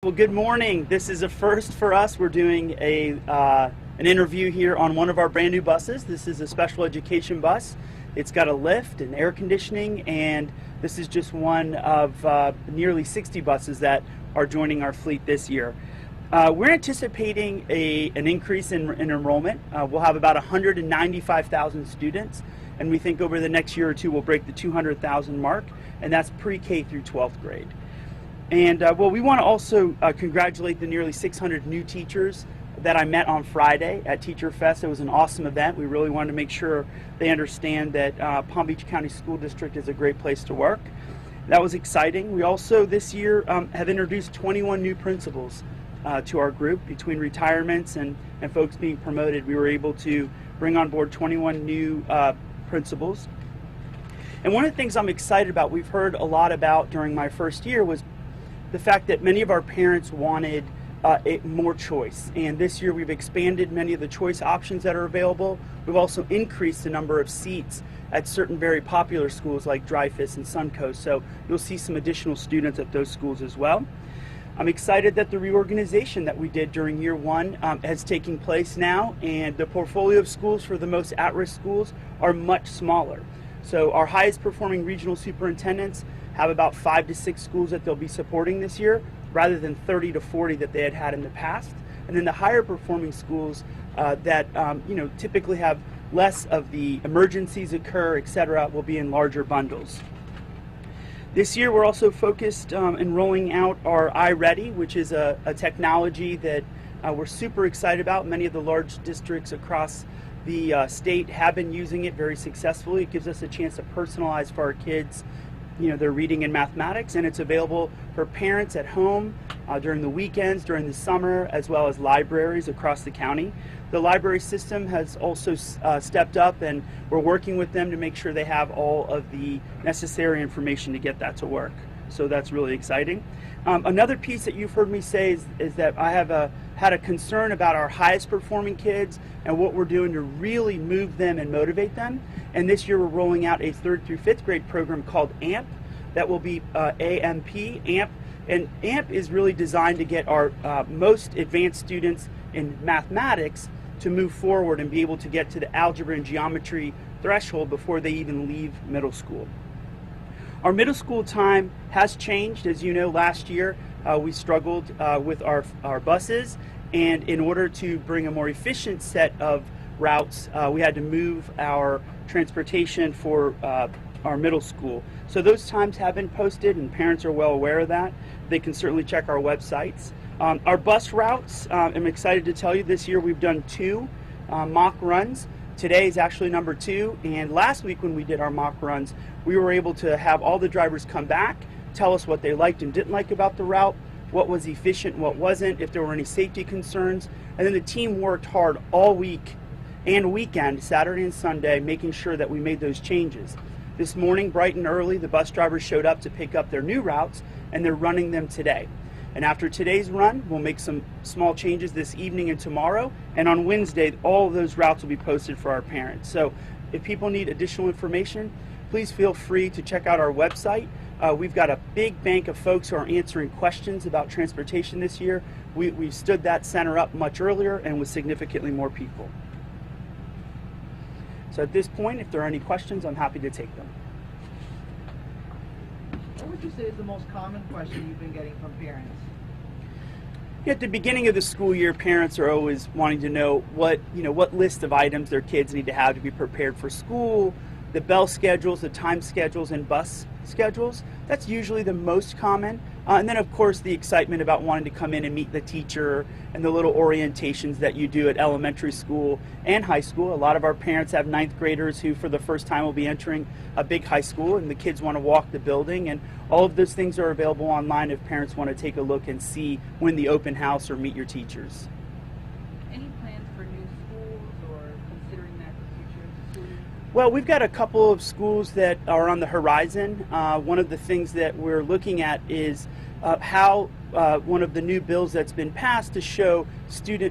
Well, good morning. This is a first for us. We're doing an interview here on one of our brand new buses. This is a special education bus. It's got a lift and air conditioning, and this is just one of nearly 60 buses that are joining our fleet this year. We're anticipating an increase in enrollment. We'll have about 195,000 students, and we think over the next year or two we'll break the 200,000 mark, and that's pre-K through 12th grade. And well, we want to also congratulate the nearly 600 new teachers that I met on Friday at Teacher Fest. It was an awesome event. We really wanted to make sure they understand that Palm Beach County School District is a great place to work. That was exciting. We also this year have introduced 21 new principals to our group. Between retirements and folks being promoted, we were able to bring on board 21 new principals. And one of the things I'm excited about, we've heard a lot about during my first year, was the fact that many of our parents wanted more choice. And this year we've expanded many of the choice options that are available. We've also increased the number of seats at certain very popular schools like Dreyfus and Suncoast. So you'll see some additional students at those schools as well. I'm excited that the reorganization that we did during year one has taken place now, and the portfolio of schools for the most at-risk schools are much smaller. So our highest performing regional superintendents have about 5 to 6 schools that they'll be supporting this year, rather than 30 to 40 that they had in the past. And then the higher performing schools that typically have less of the emergencies occur, etc., will be in larger bundles. This year we're also focused in rolling out our iReady, which is a technology that we're super excited about. Many of the large districts across the state have been using it very successfully. It gives us a chance to personalize for our kids their reading and mathematics, and it's available for parents at home during the weekends, during the summer, as well as libraries across the county. The library system has also stepped up, and we're working with them to make sure they have all of the necessary information to get that to work. So that's really exciting. Another piece that you've heard me say is that I have had a concern about our highest performing kids and what we're doing to really move them and motivate them. And this year we're rolling out a 3rd through 5th grade program called AMP. That will be AMP. And AMP is really designed to get our most advanced students in mathematics to move forward and be able to get to the algebra and geometry threshold before they even leave middle school. Our middle school time has changed. As you know, last year we struggled with our buses, and in order to bring a more efficient set of routes, we had to move our transportation for our middle school. So those times have been posted, and parents are well aware of that. They can certainly check our websites. Our bus routes, I'm excited to tell you, this year we've done 2 mock runs. Today is actually number 2, and last week when we did our mock runs, we were able to have all the drivers come back, tell us what they liked and didn't like about the route, what was efficient, what wasn't, if there were any safety concerns, and then the team worked hard all week and weekend, Saturday and Sunday, making sure that we made those changes. This morning, bright and early, the bus drivers showed up to pick up their new routes, and they're running them today. And after today's run, we'll make some small changes this evening and tomorrow. And on Wednesday, all of those routes will be posted for our parents. So if people need additional information, please feel free to check out our website. We've got a big bank of folks who are answering questions about transportation this year. We stood that center up much earlier and with significantly more people. So at this point, if there are any questions, I'm happy to take them. What would you say is the most common question you've been getting from parents? At the beginning of the school year, parents are always wanting to know what list of items their kids need to have to be prepared for school, the bell schedules, the time schedules, and bus schedules. That's usually the most common. And then, of course, the excitement about wanting to come in and meet the teacher and the little orientations that you do at elementary school and high school. A lot of our parents have 9th graders who, for the first time, will be entering a big high school, and the kids want to walk the building. And all of those things are available online if parents want to take a look and see when the open house or meet your teachers. Any plans for new schools or considering that the future of the school? Well, we've got a couple of schools that are on the horizon. One of the things that we're looking at is how one of the new bills that's been passed to show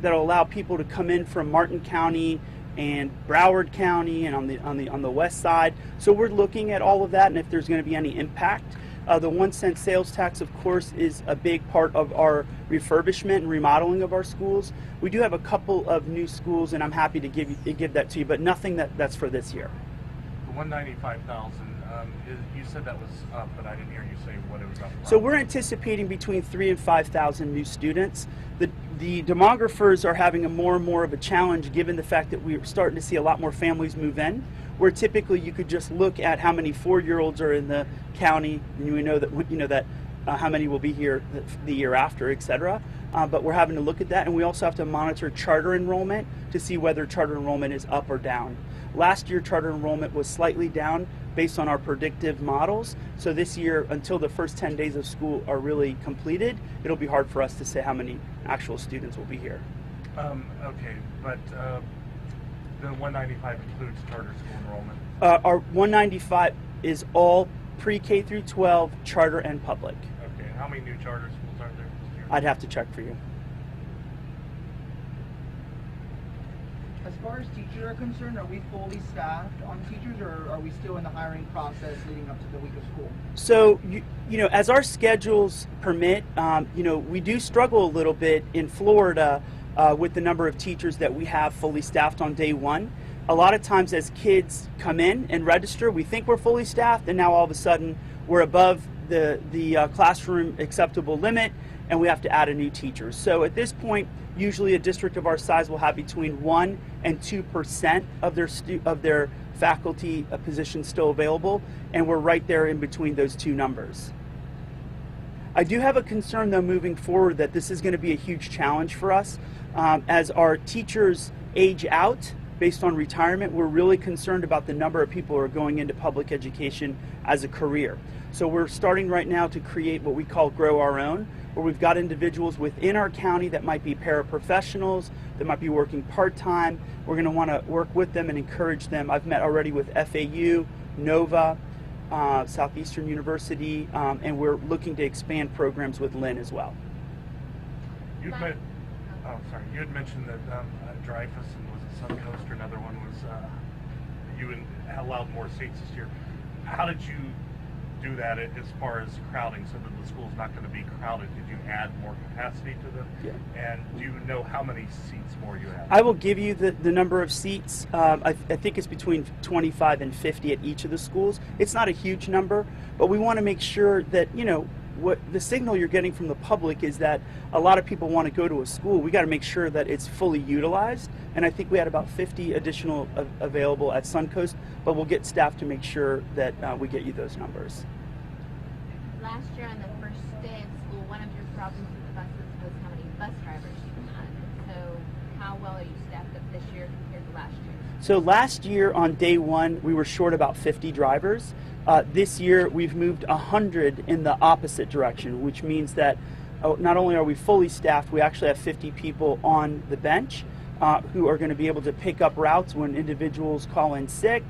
that'll allow people to come in from Martin County and Broward County and on the west side. So we're looking at all of that and if there's going to be any impact. The 1 cent sales tax, of course, is a big part of our refurbishment and remodeling of our schools. We do have a couple of new schools, and I'm happy to give that to you, but nothing that's for this year. The 195,000. You said that was up, but I didn't hear you say what it was up from. So we're anticipating between 3,000 and 5,000 new students. The demographers are having more and more of a challenge given the fact that we're starting to see a lot more families move in, where typically you could just look at how many 4-year-olds are in the county, and you know that how many will be here the year after, etc. But we're having to look at that, and we also have to monitor charter enrollment to see whether charter enrollment is up or down. Last year, charter enrollment was slightly down based on our predictive models. So this year, until the first 10 days of school are really completed, it'll be hard for us to say how many actual students will be here. Okay, but the 195 includes charter school enrollment? Our 195 is all pre-K through 12, charter and public. Okay, how many new charter schools are there this year? I'd have to check for you. As far as teachers are concerned, are we fully staffed on teachers, or are we still in the hiring process leading up to the week of school? So, as our schedules permit, we do struggle a little bit in Florida with the number of teachers that we have fully staffed on day one. A lot of times as kids come in and register, we think we're fully staffed, and now all of a sudden we're above the classroom acceptable limit, and we have to add a new teacher. So at this point, usually a district of our size will have between 1% and 2% of their faculty positions still available, and we're right there in between those two numbers. I do have a concern, though, moving forward, that this is going to be a huge challenge for us. As our teachers age out based on retirement, we're really concerned about the number of people who are going into public education as a career. So we're starting right now to create what we call Grow Our Own, where we've got individuals within our county that might be paraprofessionals, that might be working part-time. We're going to want to work with them and encourage them. I've met already with FAU, Nova, Southeastern University, and we're looking to expand programs with Lynn as well. You had mentioned that Dreyfus and was it Suncoast or another one was you allowed more seats this year. How did you do that as far as crowding so that the school's not going to be crowded? Did you add more capacity to them? Yeah. And do you know how many seats more you have? I will give you the number of seats. I think it's between 25 and 50 at each of the schools. It's not a huge number, but we want to make sure that, what the signal you're getting from the public is that a lot of people want to go to a school. We got to make sure that it's fully utilized, and I think we had about 50 additional available at Suncoast, but we'll get staff to make sure that we get you those numbers. Last year on the first day of school, one of your problems with the buses was how many bus drivers you had. So how well are you staffed up this year compared to last year? So last year on day one, we were short about 50 drivers. This year, we've moved 100 in the opposite direction, which means that not only are we fully staffed, we actually have 50 people on the bench who are going to be able to pick up routes when individuals call in sick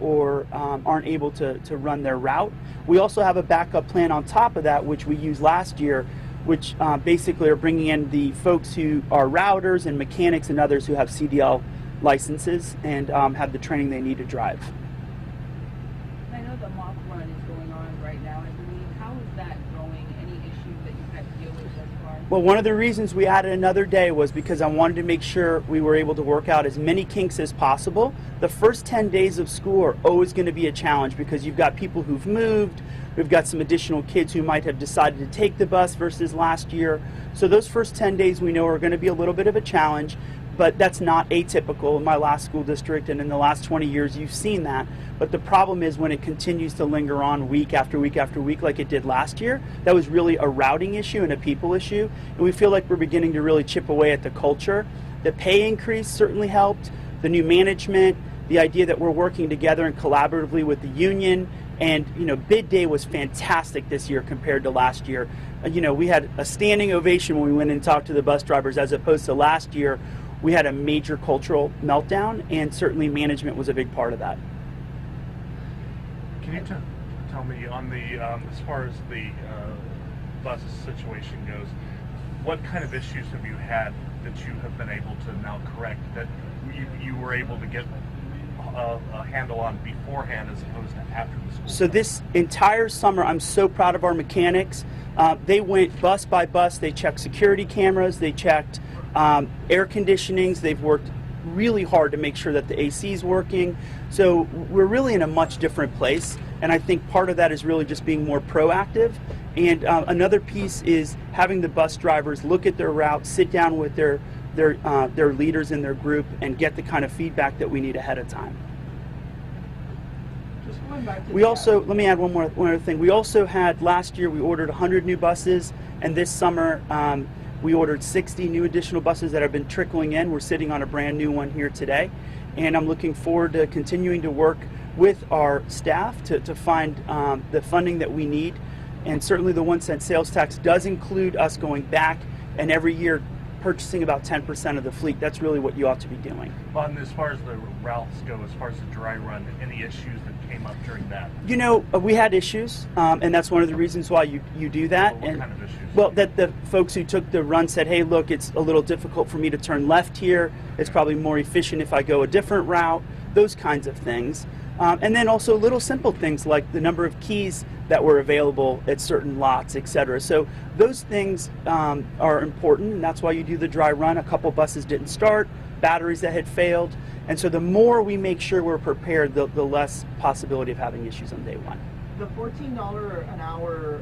or aren't able to run their route. We also have a backup plan on top of that, which we used last year, which basically are bringing in the folks who are routers and mechanics and others who have CDL licenses and have the training they need to drive. I know the mock run is going on right now, I believe. How is that going? Any issues that you've had to deal with thus far? Well, one of the reasons we added another day was because I wanted to make sure we were able to work out as many kinks as possible. The first 10 days of school are always going to be a challenge because you've got people who've moved, we've got some additional kids who might have decided to take the bus versus last year. So those first 10 days we know are going to be a little bit of a challenge, but that's not atypical in my last school district, and in the last 20 years you've seen that. But the problem is when it continues to linger on week after week after week like it did last year, that was really a routing issue and a people issue, and we feel like we're beginning to really chip away at the culture. The pay increase certainly helped, the new management, the idea that we're working together and collaboratively with the union, and bid day was fantastic this year compared to last year. We had a standing ovation when we went and talked to the bus drivers, as opposed to last year we had a major cultural meltdown, and certainly management was a big part of that. Can you tell me on the as far as the bus situation goes, what kind of issues have you had that you have been able to now correct, that you were able to get a handle on beforehand as opposed to after the school? So this entire summer, I'm so proud of our mechanics. They went bus by bus. They checked security cameras. They checked air conditionings. They've worked really hard to make sure that the AC is working. So we're really in a much different place. And I think part of that is really just being more proactive. And another piece is having the bus drivers look at their route, sit down with their leaders in their group, and get the kind of feedback that we need ahead of time. Just going back to We also, let me add one other thing. We also had, last year, we ordered 100 new buses, and this summer we ordered 60 new additional buses that have been trickling in. We're sitting on a brand new one here today, and I'm looking forward to continuing to work with our staff to find the funding that we need. And certainly the 1 cent sales tax does include us going back and every year purchasing about 10% of the fleet. That's really what you ought to be doing. Well, and as far as the routes go, as far as the dry run, any issues that came up during that? You know, we had issues, and that's one of the reasons why you do that. What kind of issues? Well, that the folks who took the run said, hey, look, it's a little difficult for me to turn left here. It's probably more efficient if I go a different route, those kinds of things. And then also little simple things like the number of keys that were available at certain lots, etc. So those things are important, and that's why you do the dry run. A couple buses didn't start, batteries that had failed, and so the more we make sure we're prepared, the less possibility of having issues on day one. the $14 an hour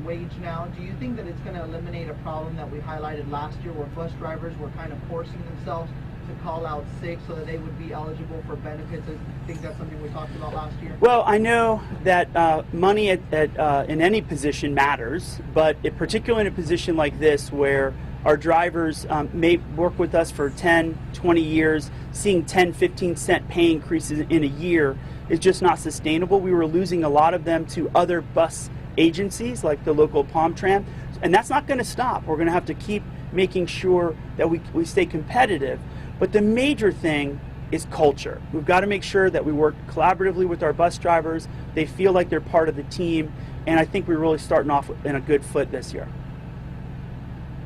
wage now, do you think that it's going to eliminate a problem that we highlighted last year where bus drivers were kind of forcing themselves to call out sick so that they would be eligible for benefits? I think that's something we talked about last year. Well, I know that money in any position matters, but particularly in a position like this where our drivers may work with us for 10, 20 years, seeing 10, 15 cent pay increases in a year is just not sustainable. We were losing a lot of them to other bus agencies like the local Palm Tram, and that's not going to stop. We're going to have to keep making sure that we stay competitive. But the major thing is culture. We've got to make sure that we work collaboratively with our bus drivers. They feel like they're part of the team, and I think we're really starting off in a good foot this year.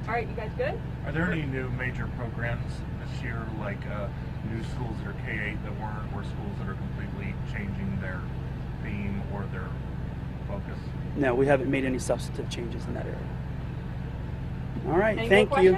All right, you guys good? Are there any new major programs this year, like new schools that are K-8 that weren't, or schools that are completely changing their theme or their focus? No, we haven't made any substantive changes in that area. All right, Any more thank you. questions?